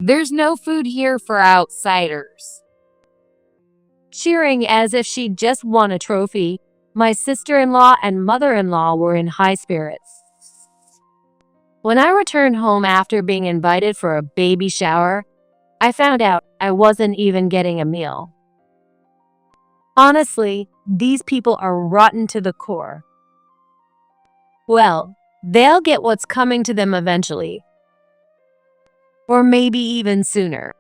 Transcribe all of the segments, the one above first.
There's no food here for outsiders. Cheering as if she'd just won a trophy, my sister-in-law and mother-in-law were in high spirits. When I returned home after being invited for a baby shower, I found out I wasn't even getting a meal. Honestly, these people are rotten to the core. Well, they'll get what's coming to them eventually. Or maybe even sooner.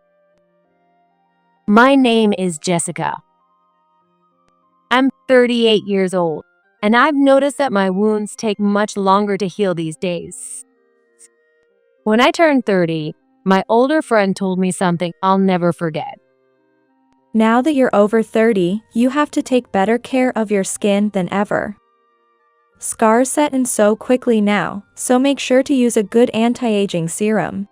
My name is Jessica. I'm 38 years old, and I've noticed that my wounds take much longer to heal these days. When I turned 30, my older friend told me something I'll never forget. Now that you're over 30, you have to take better care of your skin than ever. Scars set in so quickly now, so make sure to use a good anti-aging serum.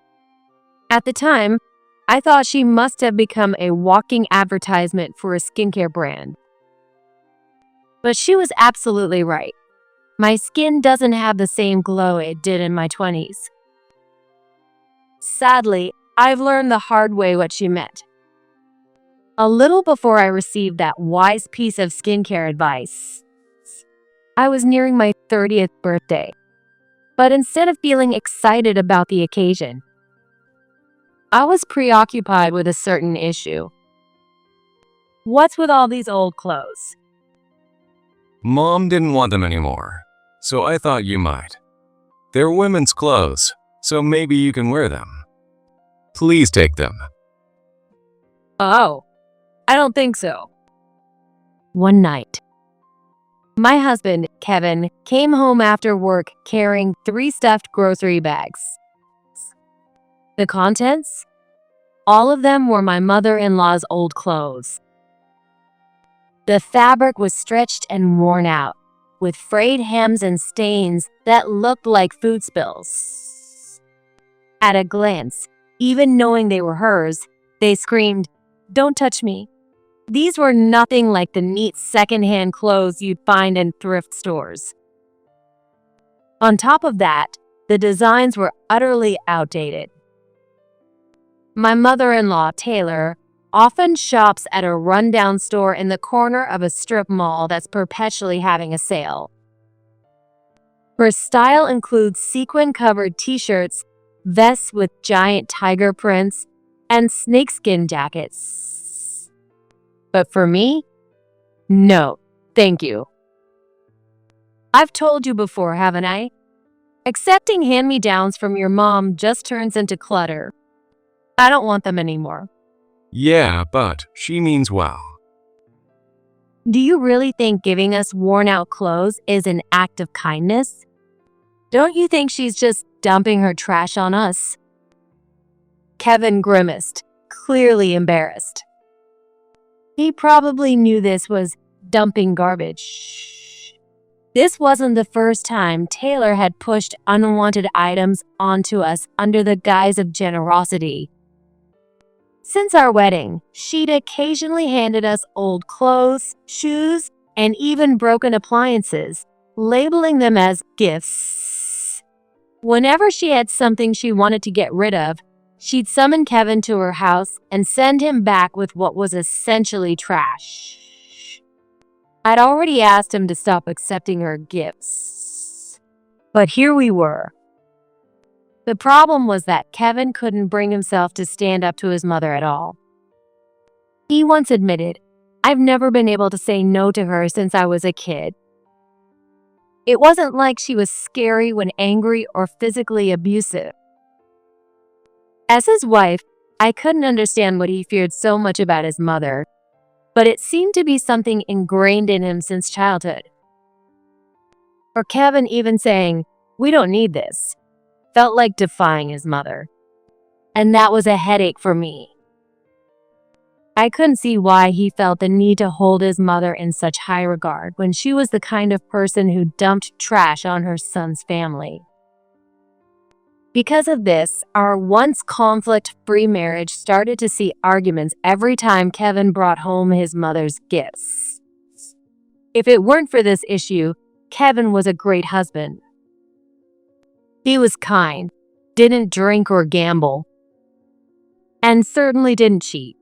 At the time, I thought she must have become a walking advertisement for a skincare brand. But she was absolutely right. My skin doesn't have the same glow it did in my 20s. Sadly, I've learned the hard way what she meant. A little before I received that wise piece of skincare advice, I was nearing my 30th birthday. But instead of feeling excited about the occasion, I was preoccupied with a certain issue. What's with all these old clothes? Mom didn't want them anymore, so I thought you might. They're women's clothes, so maybe you can wear them. Please take them. Oh, I don't think so. One night, my husband, Kevin, came home after work carrying 3 stuffed grocery bags. The contents? All of them were my mother-in-law's old clothes. The fabric was stretched and worn out, with frayed hems and stains that looked like food spills. At a glance, even knowing they were hers, they screamed, "Don't touch me." These were nothing like the neat secondhand clothes you'd find in thrift stores. On top of that, the designs were utterly outdated. My mother-in-law, Taylor, often shops at a rundown store in the corner of a strip mall that's perpetually having a sale. Her style includes sequin-covered t-shirts, vests with giant tiger prints, and snakeskin jackets. But for me, no, thank you. I've told you before, haven't I? Accepting hand-me-downs from your mom just turns into clutter. I don't want them anymore. Yeah, but she means well. Do you really think giving us worn-out clothes is an act of kindness? Don't you think she's just dumping her trash on us? Kevin grimaced, clearly embarrassed. He probably knew this was dumping garbage. This wasn't the first time Taylor had pushed unwanted items onto us under the guise of generosity. Since our wedding, she'd occasionally handed us old clothes, shoes, and even broken appliances, labeling them as gifts. Whenever she had something she wanted to get rid of, she'd summon Kevin to her house and send him back with what was essentially trash. I'd already asked him to stop accepting her gifts. But here we were. The problem was that Kevin couldn't bring himself to stand up to his mother at all. He once admitted, "I've never been able to say no to her since I was a kid." It wasn't like she was scary when angry or physically abusive. As his wife, I couldn't understand what he feared so much about his mother, but it seemed to be something ingrained in him since childhood. Or Kevin even saying, "We don't need this," felt like defying his mother. And that was a headache for me. I couldn't see why he felt the need to hold his mother in such high regard when she was the kind of person who dumped trash on her son's family. Because of this, our once conflict-free marriage started to see arguments every time Kevin brought home his mother's gifts. If it weren't for this issue, Kevin was a great husband. He was kind, didn't drink or gamble, and certainly didn't cheat.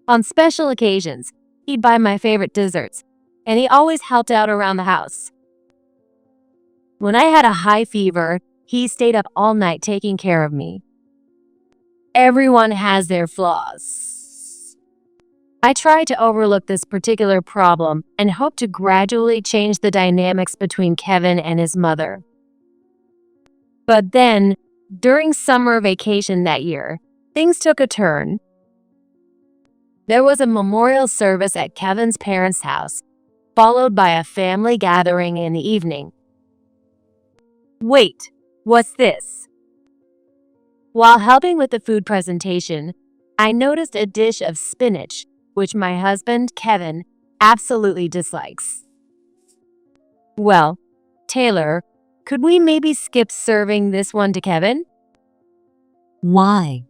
On special occasions, he'd buy my favorite desserts, and he always helped out around the house. When I had a high fever, he stayed up all night taking care of me. Everyone has their flaws. I tried to overlook this particular problem and hoped to gradually change the dynamics between Kevin and his mother. But then, during summer vacation that year, things took a turn. There was a memorial service at Kevin's parents' house, followed by a family gathering in the evening. Wait, what's this? While helping with the food presentation, I noticed a dish of spinach, which my husband, Kevin, absolutely dislikes. Well, Taylor, could we maybe skip serving this one to Kevin? Why?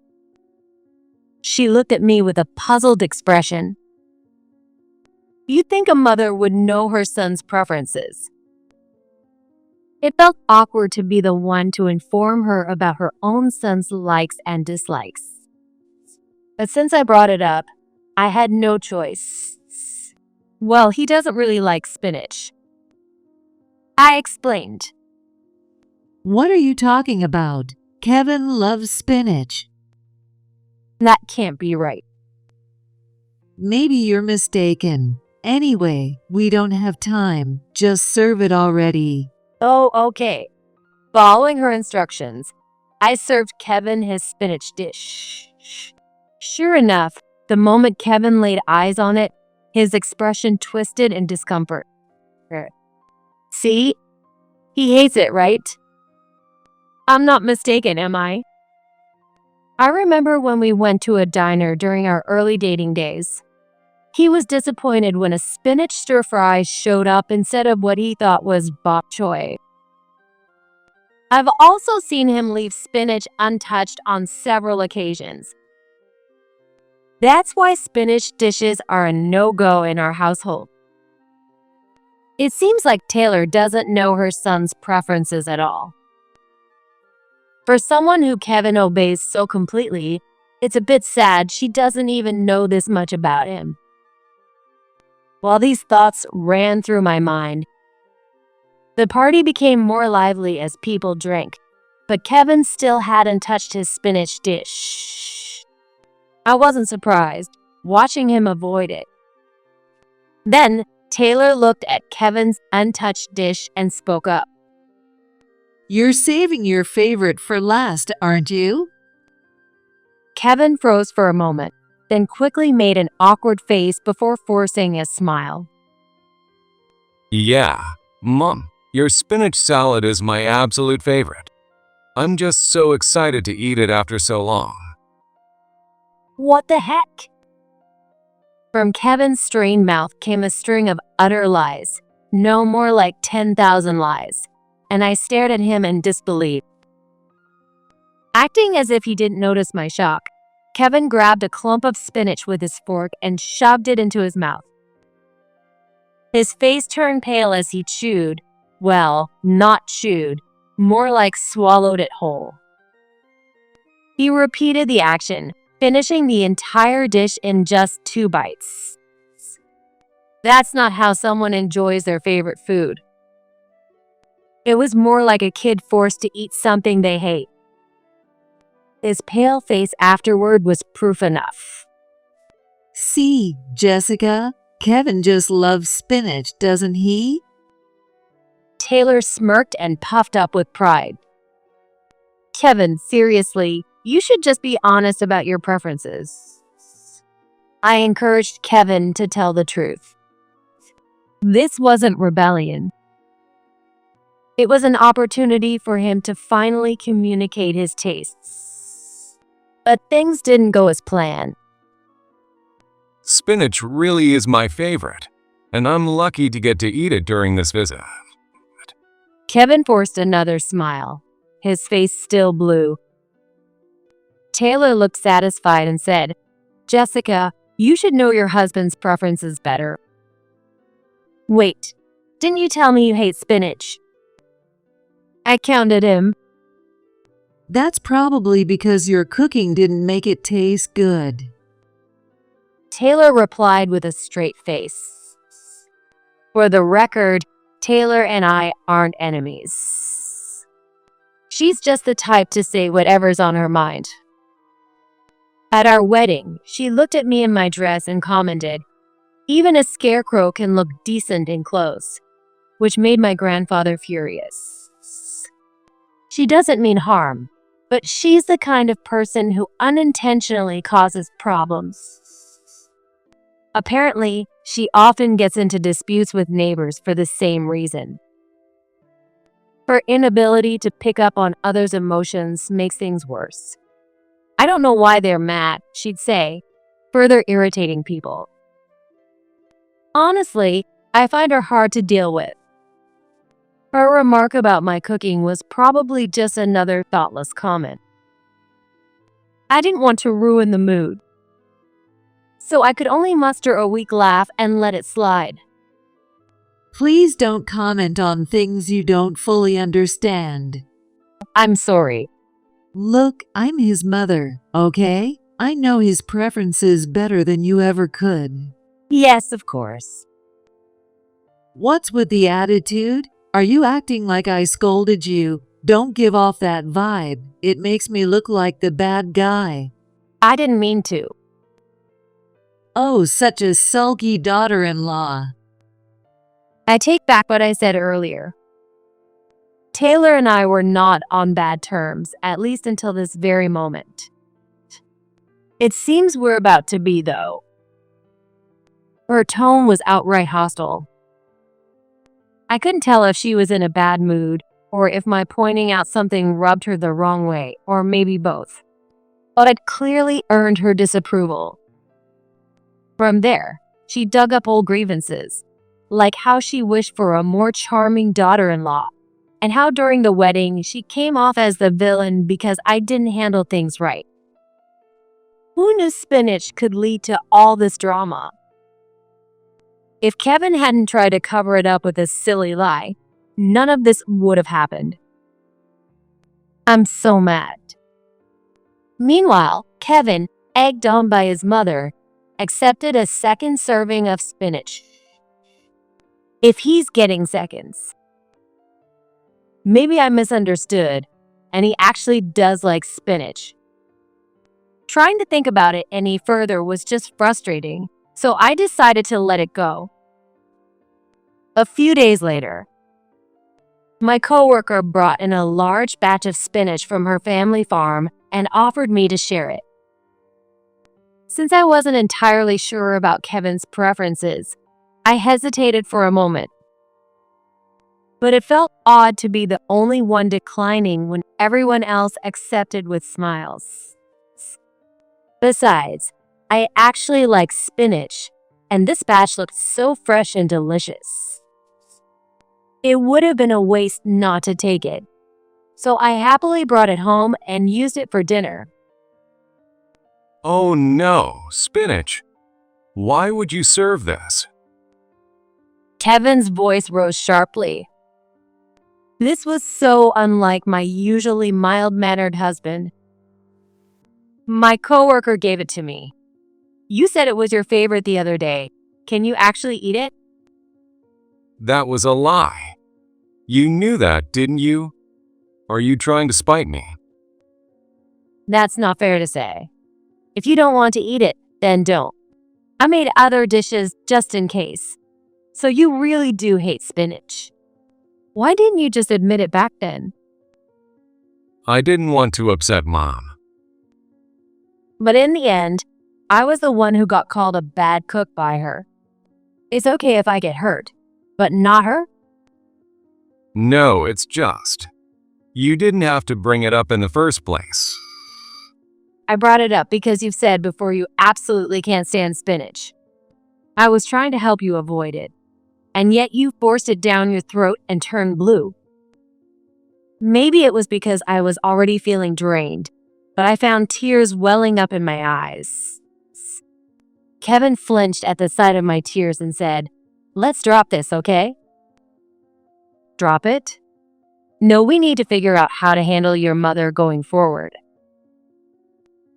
She looked at me with a puzzled expression. You'd think a mother would know her son's preferences. It felt awkward to be the one to inform her about her own son's likes and dislikes. But since I brought it up, I had no choice. Well, he doesn't really like spinach. I explained. What are you talking about? Kevin loves spinach. That can't be right. Maybe you're mistaken. Anyway, we don't have time. Just serve it already. Oh, okay. Following her instructions, I served Kevin his spinach dish. Sure enough, the moment Kevin laid eyes on it, his expression twisted in discomfort. See? He hates it, right? I'm not mistaken, am I? I remember when we went to a diner during our early dating days. He was disappointed when a spinach stir-fry showed up instead of what he thought was bok choy. I've also seen him leave spinach untouched on several occasions. That's why spinach dishes are a no-go in our household. It seems like Taylor doesn't know her son's preferences at all. For someone who Kevin obeys so completely, it's a bit sad she doesn't even know this much about him. While these thoughts ran through my mind, the party became more lively as people drank, but Kevin still hadn't touched his spinach dish. I wasn't surprised, watching him avoid it. Then, Taylor looked at Kevin's untouched dish and spoke up. You're saving your favorite for last, aren't you? Kevin froze for a moment, then quickly made an awkward face before forcing a smile. Yeah, Mom, your spinach salad is my absolute favorite. I'm just so excited to eat it after so long. What the heck? From Kevin's strained mouth came a string of utter lies, no more like 10,000 lies, and I stared at him in disbelief. Acting as if he didn't notice my shock, Kevin grabbed a clump of spinach with his fork and shoved it into his mouth. His face turned pale as he chewed, well, not chewed, more like swallowed it whole. He repeated the action, finishing the entire dish in just 2 bites. That's not how someone enjoys their favorite food. It was more like a kid forced to eat something they hate. His pale face afterward was proof enough. See, Jessica, Kevin just loves spinach, doesn't he? Taylor smirked and puffed up with pride. Kevin, seriously, you should just be honest about your preferences. I encouraged Kevin to tell the truth. This wasn't rebellion. It was an opportunity for him to finally communicate his tastes. But things didn't go as planned. Spinach really is my favorite, and I'm lucky to get to eat it during this visit. Kevin forced another smile, his face still blue. Taylor looked satisfied and said, Jessica, you should know your husband's preferences better. Wait, didn't you tell me you hate spinach? I counted him. That's probably because your cooking didn't make it taste good. Taylor replied with a straight face. For the record, Taylor and I aren't enemies. She's just the type to say whatever's on her mind. At our wedding, she looked at me in my dress and commented, "Even a scarecrow can look decent in clothes," which made my grandfather furious. She doesn't mean harm, but she's the kind of person who unintentionally causes problems. Apparently, she often gets into disputes with neighbors for the same reason. Her inability to pick up on others' emotions makes things worse. "I don't know why they're mad," she'd say, further irritating people. Honestly, I find her hard to deal with. Her remark about my cooking was probably just another thoughtless comment. I didn't want to ruin the mood, so I could only muster a weak laugh and let it slide. Please don't comment on things you don't fully understand. I'm sorry. Look, I'm his mother, okay? I know his preferences better than you ever could. Yes, of course. What's with the attitude? Are you acting like I scolded you? Don't give off that vibe. It makes me look like the bad guy. I didn't mean to. Oh, such a sulky daughter-in-law. I take back what I said earlier. Taylor and I were not on bad terms, at least until this very moment. It seems we're about to be, though. Her tone was outright hostile. I couldn't tell if she was in a bad mood or if my pointing out something rubbed her the wrong way, or maybe both. But I'd clearly earned her disapproval. From there, she dug up old grievances, like how she wished for a more charming daughter-in-law, and how during the wedding she came off as the villain because I didn't handle things right. Who knew spinach could lead to all this drama? If Kevin hadn't tried to cover it up with a silly lie, none of this would have happened. I'm so mad. Meanwhile, Kevin, egged on by his mother, accepted a second serving of spinach. If he's getting seconds. Maybe I misunderstood, and he actually does like spinach. Trying to think about it any further was just frustrating, so I decided to let it go. A few days later, my coworker brought in a large batch of spinach from her family farm and offered me to share it. Since I wasn't entirely sure about Kevin's preferences, I hesitated for a moment. But it felt odd to be the only one declining when everyone else accepted with smiles. Besides, I actually like spinach, and this batch looked so fresh and delicious. It would have been a waste not to take it, so I happily brought it home and used it for dinner. Oh no, spinach. Why would you serve this? Kevin's voice rose sharply. This was so unlike my usually mild-mannered husband. My coworker gave it to me. You said it was your favorite the other day. Can you actually eat it? That was a lie. You knew that, didn't you? Are you trying to spite me? That's not fair to say. If you don't want to eat it, then don't. I made other dishes just in case. So you really do hate spinach. Why didn't you just admit it back then? I didn't want to upset Mom. But in the end, I was the one who got called a bad cook by her. It's okay if I get hurt, but not her? No, it's just. You didn't have to bring it up in the first place. I brought it up because you've said before you absolutely can't stand spinach. I was trying to help you avoid it, and yet you forced it down your throat and turned blue. Maybe it was because I was already feeling drained, but I found tears welling up in my eyes. Kevin flinched at the sight of my tears and said, "Let's drop this, okay?" Drop it? No, we need to figure out how to handle your mother going forward.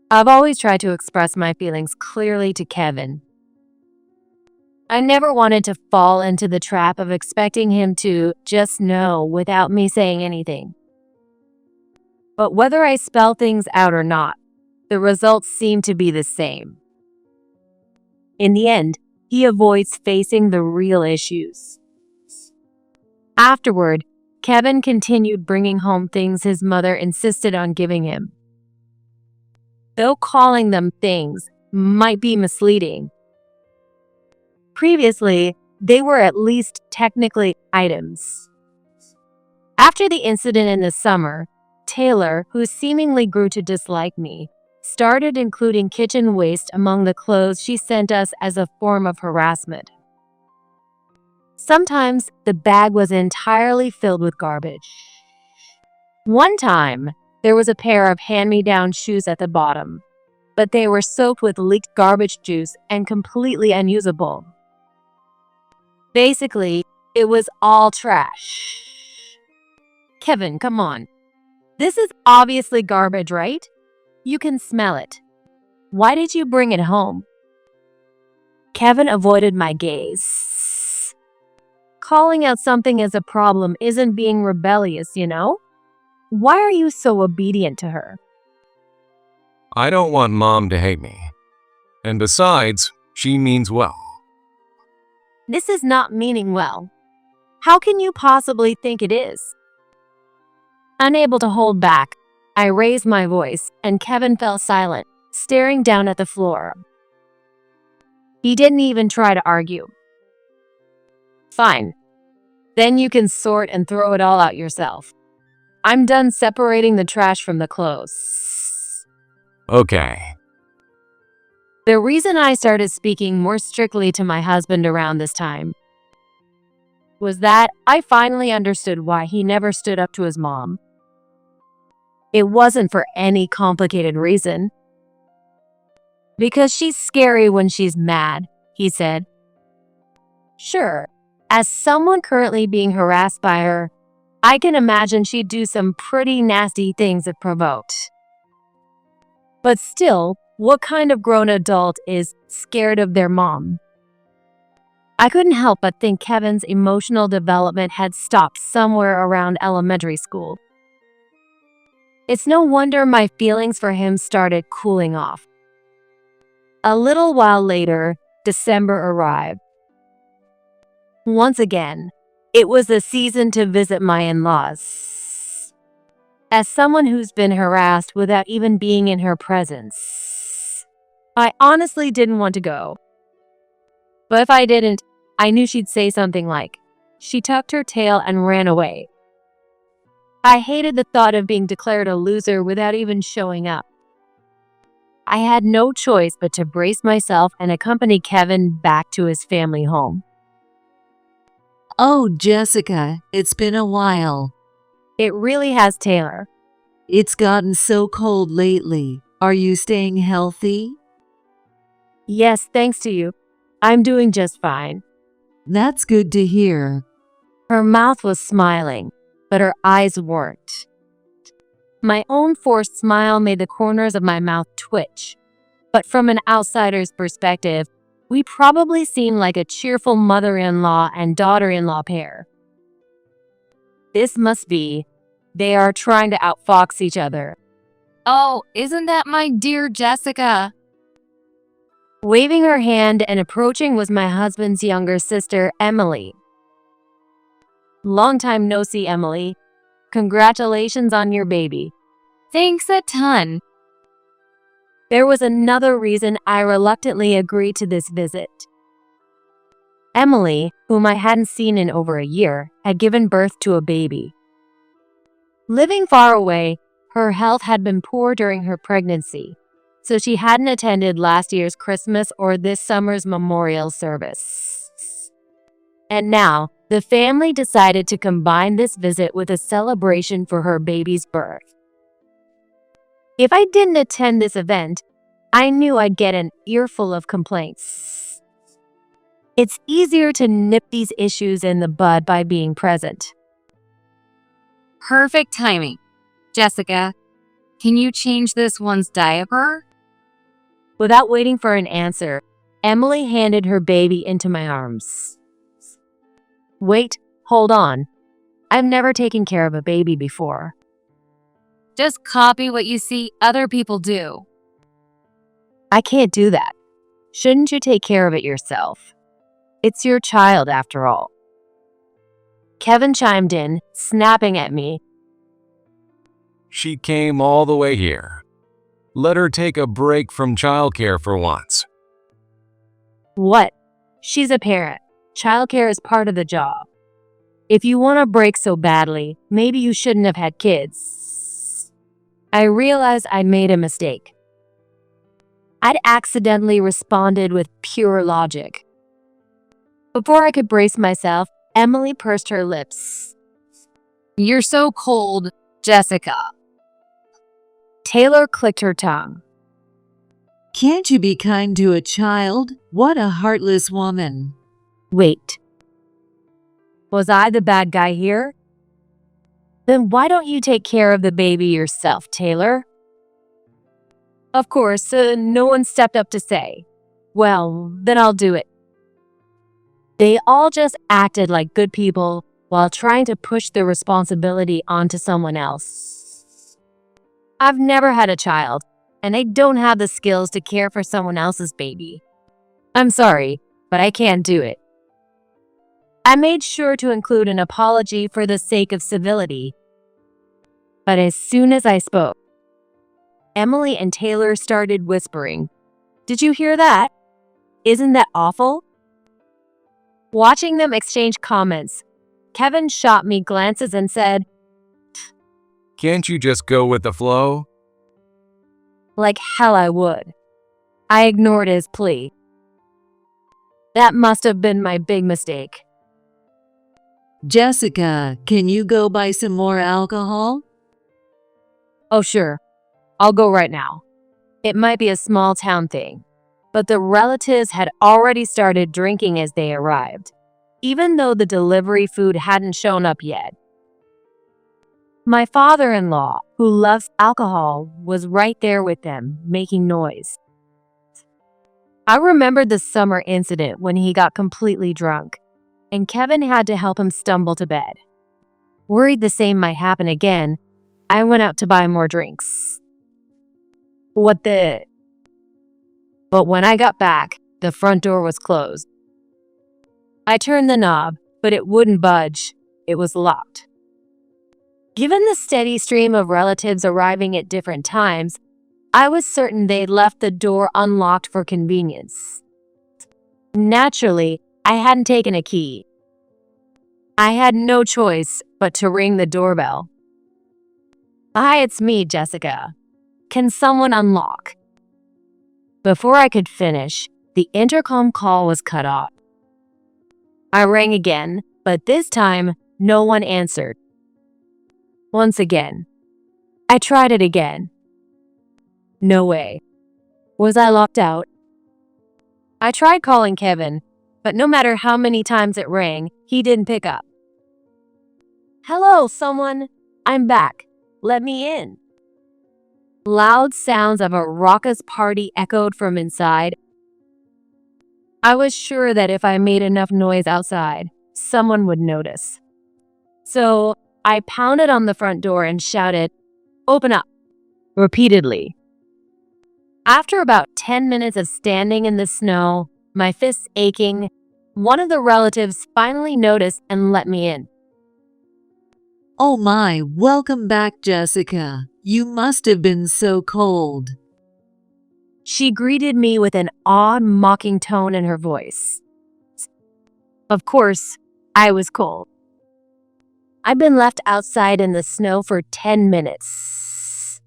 I've always tried to express my feelings clearly to Kevin. I never wanted to fall into the trap of expecting him to just know without me saying anything. But whether I spell things out or not, the results seem to be the same. In the end, he avoids facing the real issues. Afterward, Kevin continued bringing home things his mother insisted on giving him. Though calling them things might be misleading, previously, they were at least technically items. After the incident in the summer, Taylor, who seemingly grew to dislike me, started including kitchen waste among the clothes she sent us as a form of harassment. Sometimes the bag was entirely filled with garbage. One time, there was a pair of hand-me-down shoes at the bottom, but they were soaked with leaked garbage juice and completely unusable. Basically, it was all trash. Kevin, come on. This is obviously garbage, right? You can smell it. Why did you bring it home? Kevin avoided my gaze. Calling out something as a problem isn't being rebellious, you know? Why are you so obedient to her? I don't want Mom to hate me. And besides, she means well. This is not meaning well. How can you possibly think it is? Unable to hold back, I raised my voice, and Kevin fell silent, staring down at the floor. He didn't even try to argue. Fine. Then you can sort and throw it all out yourself. I'm done separating the trash from the clothes. Okay. The reason I started speaking more strictly to my husband around this time was that I finally understood why he never stood up to his mom. It wasn't for any complicated reason. Because she's scary when she's mad, he said. Sure, as someone currently being harassed by her, I can imagine she'd do some pretty nasty things if provoked. But still, what kind of grown adult is scared of their mom? I couldn't help but think Kevin's emotional development had stopped somewhere around elementary school. It's no wonder my feelings for him started cooling off. A little while later, December arrived. Once again, it was the season to visit my in-laws. As someone who's been harassed without even being in her presence, I honestly didn't want to go. But if I didn't, I knew she'd say something like, she tucked her tail and ran away. I hated the thought of being declared a loser without even showing up. I had no choice but to brace myself and accompany Kevin back to his family home. Oh, Jessica, it's been a while. It really has, Taylor. It's gotten so cold lately. Are you staying healthy? Yes, thanks to you. I'm doing just fine. That's good to hear. Her mouth was smiling, but her eyes weren't. My own forced smile made the corners of my mouth twitch. But from an outsider's perspective, we probably seemed like a cheerful mother-in-law and daughter-in-law pair. This must be, they are trying to outfox each other. Oh, isn't that my dear Jessica? Waving her hand and approaching was my husband's younger sister, Emily. Long time no see, Emily. Congratulations on your baby. Thanks a ton. There was another reason I reluctantly agreed to this visit. Emily, whom I hadn't seen in over a year, had given birth to a baby. Living far away, her health had been poor during her pregnancy, so she hadn't attended last year's Christmas or this summer's memorial service. And now, the family decided to combine this visit with a celebration for her baby's birth. If I didn't attend this event, I knew I'd get an earful of complaints. It's easier to nip these issues in the bud by being present. Perfect timing. Jessica, can you change this one's diaper? Without waiting for an answer, Emily handed her baby into my arms. Wait, hold on. I've never taken care of a baby before. Just copy what you see other people do. I can't do that. Shouldn't you take care of it yourself? It's your child after all. Kevin chimed in, snapping at me. She came all the way here. Let her take a break from childcare for once. What? She's a parent. Childcare is part of the job. If you want a break so badly, maybe you shouldn't have had kids. I realized I'd made a mistake. I'd accidentally responded with pure logic. Before I could brace myself, Emily pursed her lips. You're so cold, Jessica. Taylor clicked her tongue. Can't you be kind to a child? What a heartless woman. Wait. Was I the bad guy here? Then why don't you take care of the baby yourself, Taylor? Of course, no one stepped up to say, well, then I'll do it. They all just acted like good people while trying to push the responsibility onto someone else. I've never had a child, and I don't have the skills to care for someone else's baby. I'm sorry, but I can't do it. I made sure to include an apology for the sake of civility. But as soon as I spoke, Emily and Taylor started whispering. Did you hear that? Isn't that awful? Watching them exchange comments, Kevin shot me glances and said, Can't you just go with the flow? like hell I would. I ignored his plea. That must have been my big mistake. Jessica, can you go buy some more alcohol? Oh, sure. I'll go right now. It might be a small town thing, but the relatives had already started drinking as they arrived, even though the delivery food hadn't shown up yet. My father-in-law, who loves alcohol, was right there with them, making noise. I remembered the summer incident when he got completely drunk, and Kevin had to help him stumble to bed. Worried the same might happen again, I went out to buy more drinks. But when I got back, the front door was closed. I turned the knob, but it wouldn't budge. It was locked. Given the steady stream of relatives arriving at different times, I was certain they'd left the door unlocked for convenience. Naturally, I hadn't taken a key. I had no choice but to ring the doorbell. Hi, it's me, Jessica. Can someone unlock? Before I could finish, the intercom call was cut off. I rang again, but this time, no one answered. Once again, I tried it again. No way. Was I locked out? I tried calling Kevin, but no matter how many times it rang, he didn't pick up. Hello, someone. I'm back. Let me in. Loud sounds of a raucous party echoed from inside. I was sure that if I made enough noise outside, someone would notice. So I pounded on the front door and shouted, "Open up," repeatedly. After about 10 minutes of standing in the snow, my fists aching, one of the relatives finally noticed and let me in. Oh my, welcome back, Jessica. You must have been so cold. She greeted me with an odd, mocking tone in her voice. Of course, I was cold. I'd been left outside in the snow for 10 minutes.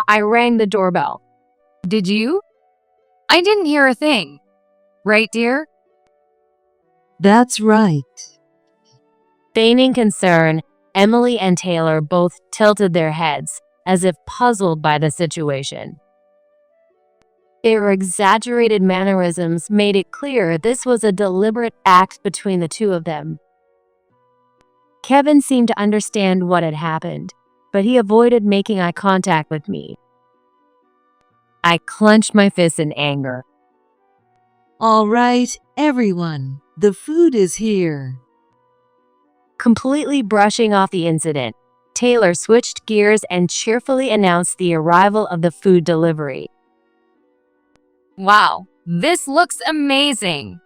I rang the doorbell. Did you? I didn't hear a thing. Right, dear? That's right. Feigning concern, Emily and Taylor both tilted their heads, as if puzzled by the situation. Their exaggerated mannerisms made it clear this was a deliberate act between the two of them. Kevin seemed to understand what had happened, but he avoided making eye contact with me. I clenched my fists in anger. All right, everyone, the food is here. Completely brushing off the incident, Taylor switched gears and cheerfully announced the arrival of the food delivery. Wow, this looks amazing.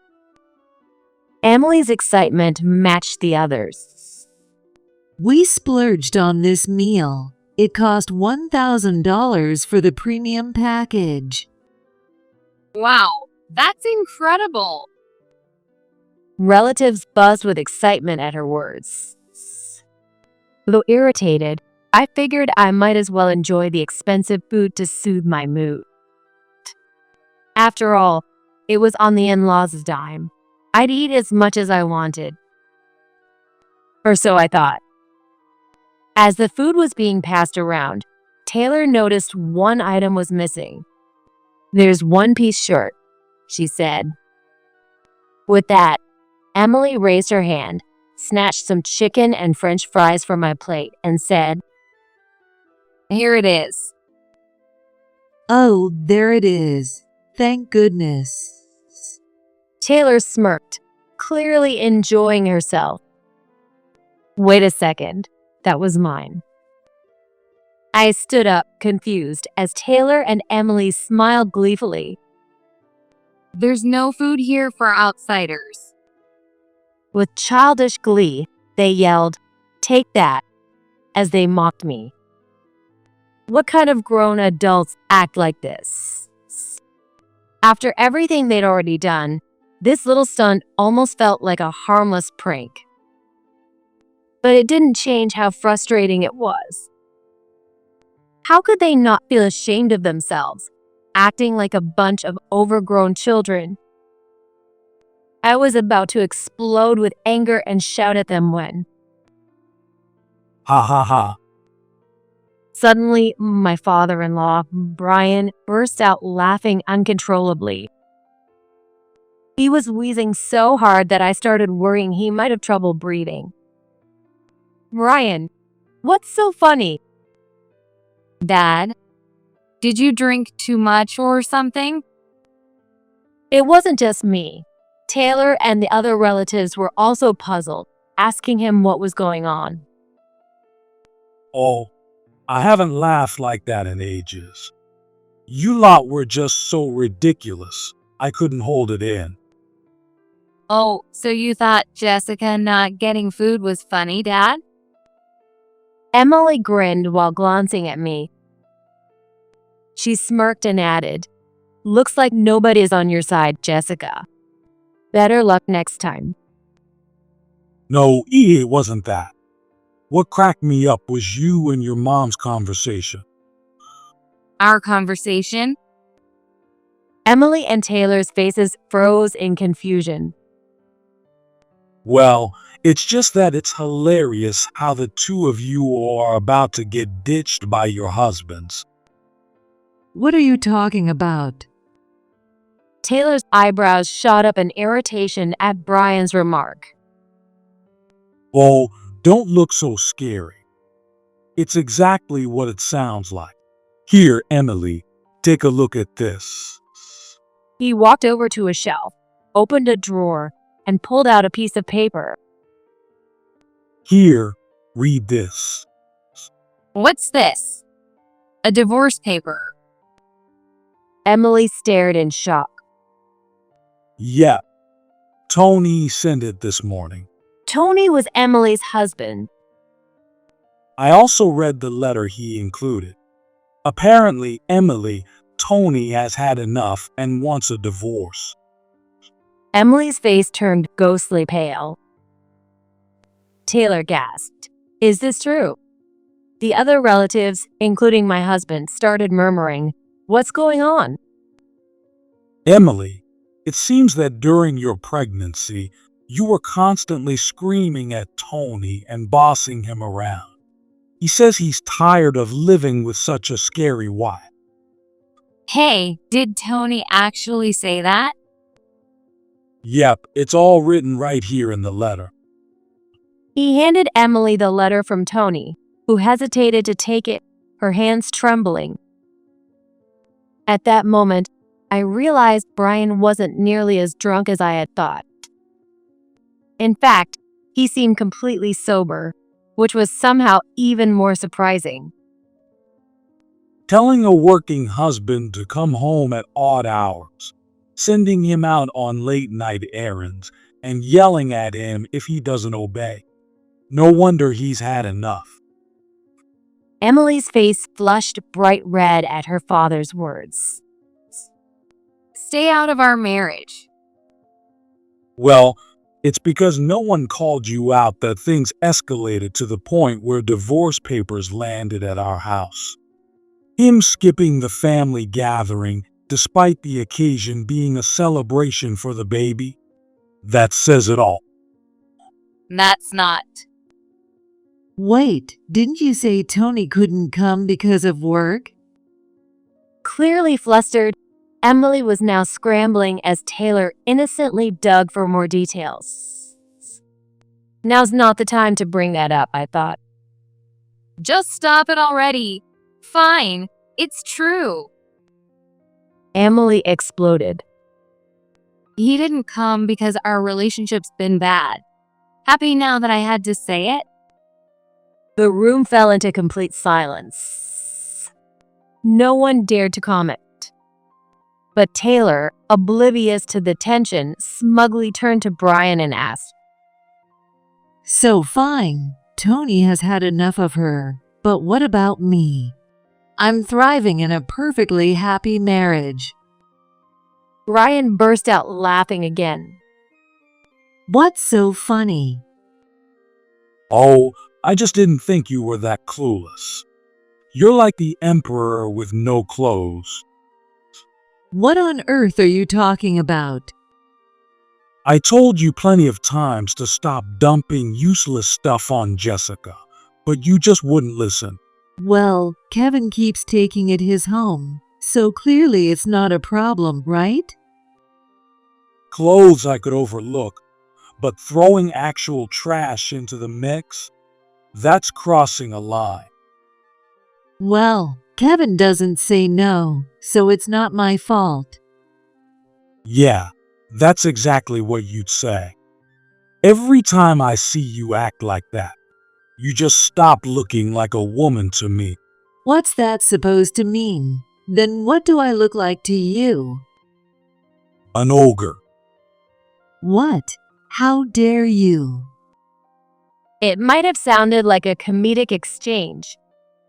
Emily's excitement matched the others. We splurged on this meal. It cost $1,000 for the premium package. Wow, that's incredible. Relatives buzzed with excitement at her words. Though irritated, I figured I might as well enjoy the expensive food to soothe my mood. After all, it was on the in-laws' dime. I'd eat as much as I wanted. Or so I thought. As the food was being passed around, Taylor noticed one item was missing. "There's one-piece shirt," she said. With that, Emily raised her hand, snatched some chicken and French fries from my plate, and said, Here it is. Oh, there it is. Thank goodness. Taylor smirked, clearly enjoying herself. Wait a second, that was mine. I stood up, confused, as Taylor and Emily smiled gleefully. There's no food here for outsiders. With childish glee, they yelled, "Take that," as they mocked me. What kind of grown adults act like this? After everything they'd already done, this little stunt almost felt like a harmless prank. But it didn't change how frustrating it was. How could they not feel ashamed of themselves, acting like a bunch of overgrown children? I was about to explode with anger and shout at them when, Ha ha ha. suddenly, my father-in-law, Brian, burst out laughing uncontrollably. He was wheezing so hard that I started worrying he might have trouble breathing. "Brian, what's so funny?" Dad, did you drink too much or something? It wasn't just me. Taylor and the other relatives were also puzzled, asking him what was going on. Oh, I haven't laughed like that in ages. You lot were just so ridiculous. I couldn't hold it in. Oh, so you thought Jessica not getting food was funny, Dad? Emily grinned while glancing at me. She smirked and added, "Looks like nobody is on your side, Jessica. Better luck next time." No, it wasn't that. What cracked me up was you and your mom's conversation. Our conversation? Emily and Taylor's faces froze in confusion. Well, it's just that it's hilarious how the two of you are about to get ditched by your husbands. What are you talking about? Taylor's eyebrows shot up in irritation at Brian's remark. Oh, don't look so scary. It's exactly what it sounds like. Here, Emily, take a look at this. He walked over to a shelf, opened a drawer, and pulled out a piece of paper. Here, read this. What's this? A divorce paper. Emily stared in shock. Yeah, Tony sent it this morning. Tony was Emily's husband. I also read the letter he included. Apparently, Emily, Tony has had enough and wants a divorce. Emily's face turned ghostly pale. Taylor gasped. "Is this true?" The other relatives, including my husband, started murmuring, "What's going on?" Emily, it seems that during your pregnancy, you were constantly screaming at Tony and bossing him around. He says he's tired of living with such a scary wife. Hey, did Tony actually say that? Yep, it's all written right here in the letter. He handed Emily the letter from Tony, who hesitated to take it, her hands trembling. At that moment, I realized Brian wasn't nearly as drunk as I had thought. In fact, he seemed completely sober, which was somehow even more surprising. Telling a working husband to come home at odd hours, sending him out on late-night errands, and yelling at him if he doesn't obey. No wonder he's had enough. Emily's face flushed bright red at her father's words. Stay out of our marriage. Well, it's because no one called you out that things escalated to the point where divorce papers landed at our house. Him skipping the family gathering, despite the occasion being a celebration for the baby, that says it all. That's not. Wait, didn't you say Tony couldn't come because of work? Clearly flustered, Emily was now scrambling as Taylor innocently dug for more details. Now's not the time to bring that up, I thought. Just stop it already. Fine, it's true. Emily exploded. He didn't come because our relationship's been bad. Happy now that I had to say it? The room fell into complete silence. No one dared to comment. But Taylor, oblivious to the tension, smugly turned to Brian and asked, So fine, Tony has had enough of her, but what about me? I'm thriving in a perfectly happy marriage. Brian burst out laughing again. What's so funny? Oh, I just didn't think you were that clueless. You're like the emperor with no clothes. What on earth are you talking about? I told you plenty of times to stop dumping useless stuff on Jessica, but you just wouldn't listen. Well, Kevin keeps taking it his home, so clearly it's not a problem, right? Clothes I could overlook, but throwing actual trash into the mix? That's crossing a line. Well, Kevin doesn't say no, so it's not my fault. Yeah, that's exactly what you'd say. Every time I see you act like that, you just stop looking like a woman to me. What's that supposed to mean? Then what do I look like to you? An ogre. What? How dare you? It might have sounded like a comedic exchange,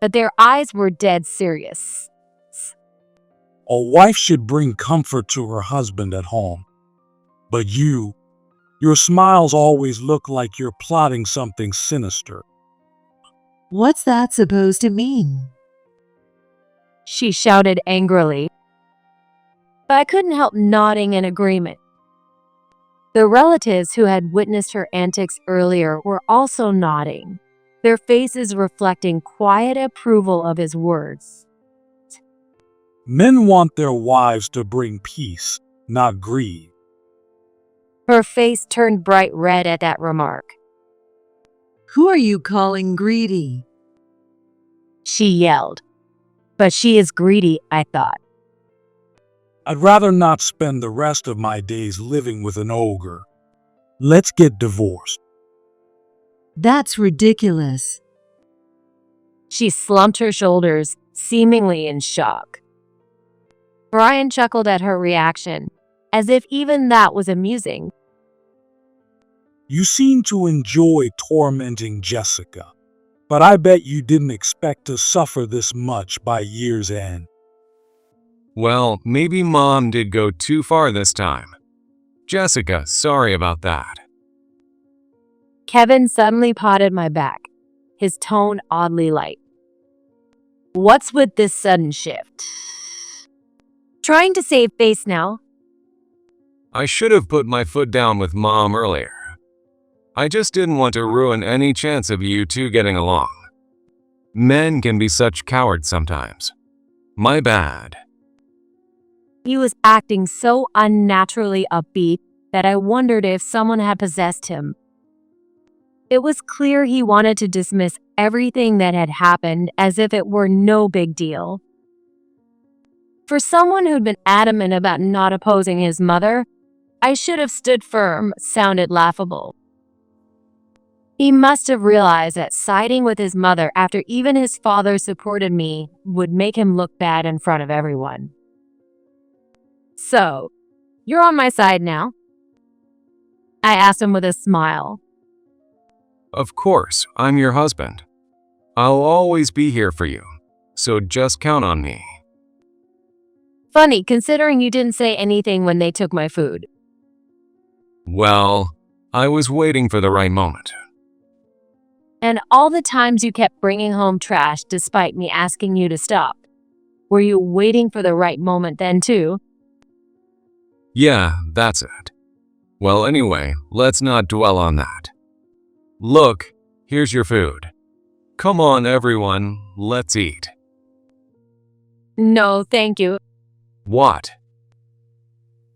but their eyes were dead serious. A wife should bring comfort to her husband at home. But your smiles always look like you're plotting something sinister. What's that supposed to mean? She shouted angrily, but I couldn't help nodding in agreement. The relatives who had witnessed her antics earlier were also nodding, their faces reflecting quiet approval of his words. Men want their wives to bring peace, not greed. Her face turned bright red at that remark. Who are you calling greedy? She yelled. But she is greedy, I thought. I'd rather not spend the rest of my days living with an ogre. Let's get divorced. That's ridiculous. She slumped her shoulders, seemingly in shock. Brian chuckled at her reaction, as if even that was amusing. You seem to enjoy tormenting Jessica, but I bet you didn't expect to suffer this much by year's end. Well, maybe Mom did go too far this time. Jessica, sorry about that. Kevin suddenly patted my back, his tone oddly light. What's with this sudden shift? Trying to save face now. I should have put my foot down with Mom earlier. I just didn't want to ruin any chance of you two getting along. Men can be such cowards sometimes. My bad. He was acting so unnaturally upbeat that I wondered if someone had possessed him. It was clear he wanted to dismiss everything that had happened as if it were no big deal. For someone who'd been adamant about not opposing his mother, "I should have stood firm" sounded laughable. He must have realized that siding with his mother after even his father supported me would make him look bad in front of everyone. "So, you're on my side now?" I asked him with a smile. Of course, I'm your husband. I'll always be here for you, so just count on me. Funny, considering you didn't say anything when they took my food. Well, I was waiting for the right moment. And all the times you kept bringing home trash despite me asking you to stop. Were you waiting for the right moment then too? Yeah, that's it. Well, anyway, let's not dwell on that. Look, here's your food. Come on, everyone, let's eat. No, thank you. What?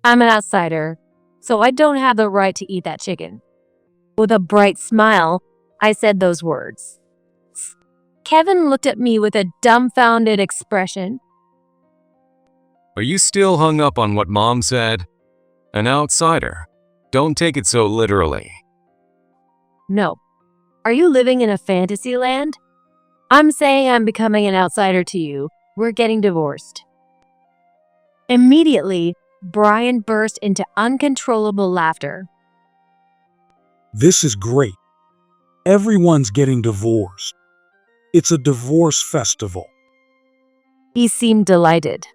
I'm an outsider, so I don't have the right to eat that chicken. With a bright smile, I said those words. Kevin looked at me with a dumbfounded expression. Are you still hung up on what Mom said? An outsider. Don't take it so literally. No. Are you living in a fantasy land? I'm saying I'm becoming an outsider to you. We're getting divorced. Immediately, Brian burst into uncontrollable laughter. This is great. Everyone's getting divorced. It's a divorce festival. He seemed delighted.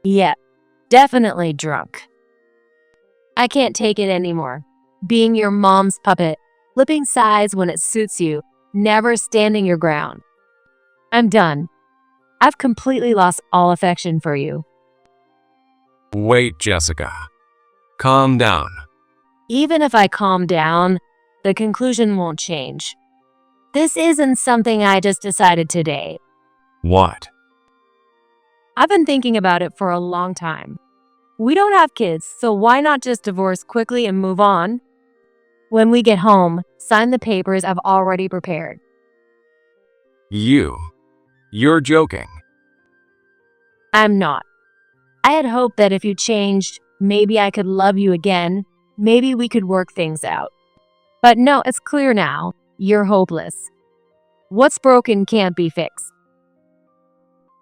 Yeah, definitely drunk. I can't take it anymore. Being your mom's puppet, flipping sides when it suits you, never standing your ground. I'm done. I've completely lost all affection for you. Wait, Jessica. Calm down. Even if I calm down, the conclusion won't change. This isn't something I just decided today. What? I've been thinking about it for a long time. We don't have kids, so why not just divorce quickly and move on? When we get home, sign the papers I've already prepared. You're joking. I'm not. I had hoped that if you changed, maybe I could love you again. Maybe we could work things out. But no, it's clear now. You're hopeless. What's broken can't be fixed.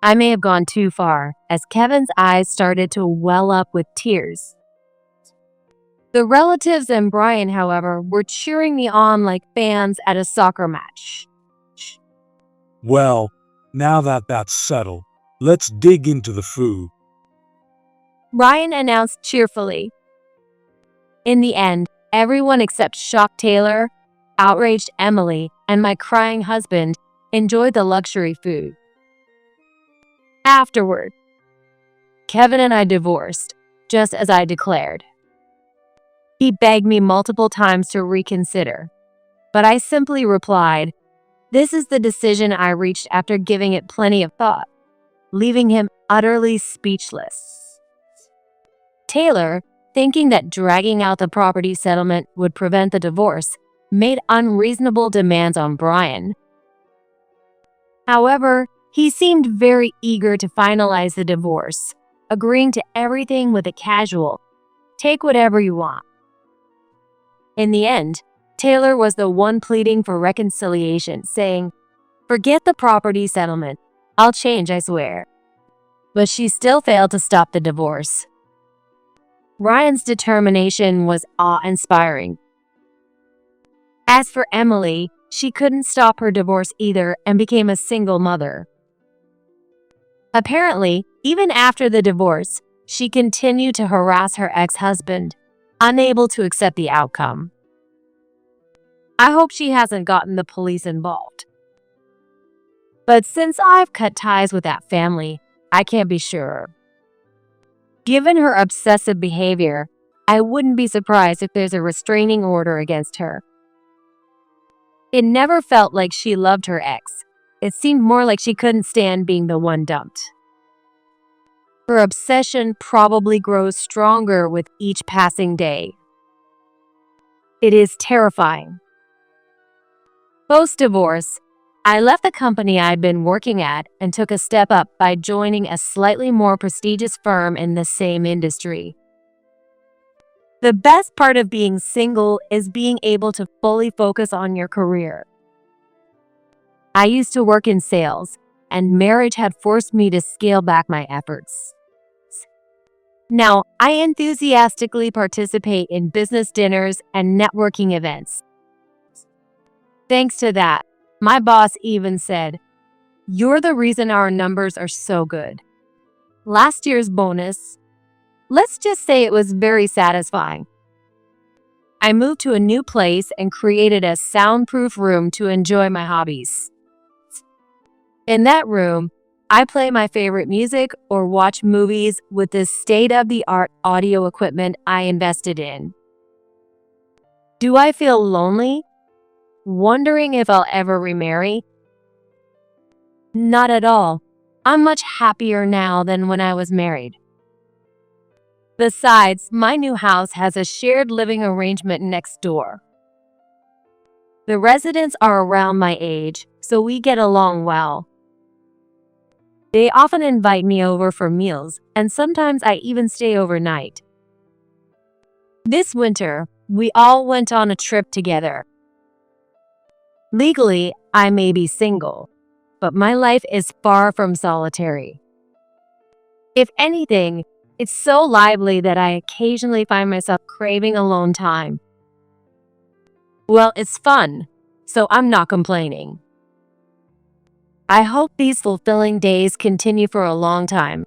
I may have gone too far, as Kevin's eyes started to well up with tears. The relatives and Brian, however, were cheering me on like fans at a soccer match. Well, now that that's settled, let's dig into the food. Brian announced cheerfully. In the end, everyone except shocked Taylor, outraged Emily, and my crying husband enjoyed the luxury food. Afterward, Kevin and I divorced, just as I declared. He begged me multiple times to reconsider, but I simply replied, "This is the decision I reached after giving it plenty of thought," leaving him utterly speechless. Taylor, thinking that dragging out the property settlement would prevent the divorce, made unreasonable demands on Brian. However, he seemed very eager to finalize the divorce, agreeing to everything with a casual, "Take whatever you want." In the end, Taylor was the one pleading for reconciliation, saying, "Forget the property settlement. I'll change, I swear." But she still failed to stop the divorce. Ryan's determination was awe-inspiring. As for Emily, she couldn't stop her divorce either and became a single mother. Apparently, even after the divorce, she continued to harass her ex-husband, unable to accept the outcome. I hope she hasn't gotten the police involved. But since I've cut ties with that family, I can't be sure. Given her obsessive behavior, I wouldn't be surprised if there's a restraining order against her. It never felt like she loved her ex. It seemed more like she couldn't stand being the one dumped. Her obsession probably grows stronger with each passing day. It is terrifying. Post-divorce, I left the company I'd been working at and took a step up by joining a slightly more prestigious firm in the same industry. The best part of being single is being able to fully focus on your career. I used to work in sales, and marriage had forced me to scale back my efforts. Now, I enthusiastically participate in business dinners and networking events. Thanks to that, my boss even said, "You're the reason our numbers are so good." Last year's bonus, let's just say it was very satisfying. I moved to a new place and created a soundproof room to enjoy my hobbies. In that room, I play my favorite music or watch movies with the state-of-the-art audio equipment I invested in. Do I feel lonely? Wondering if I'll ever remarry? Not at all. I'm much happier now than when I was married. Besides, my new house has a shared living arrangement next door. The residents are around my age, so we get along well. They often invite me over for meals, and sometimes I even stay overnight. This winter, we all went on a trip together. Legally, I may be single, but my life is far from solitary. If anything, it's so lively that I occasionally find myself craving alone time. Well, it's fun, so I'm not complaining. I hope these fulfilling days continue for a long time.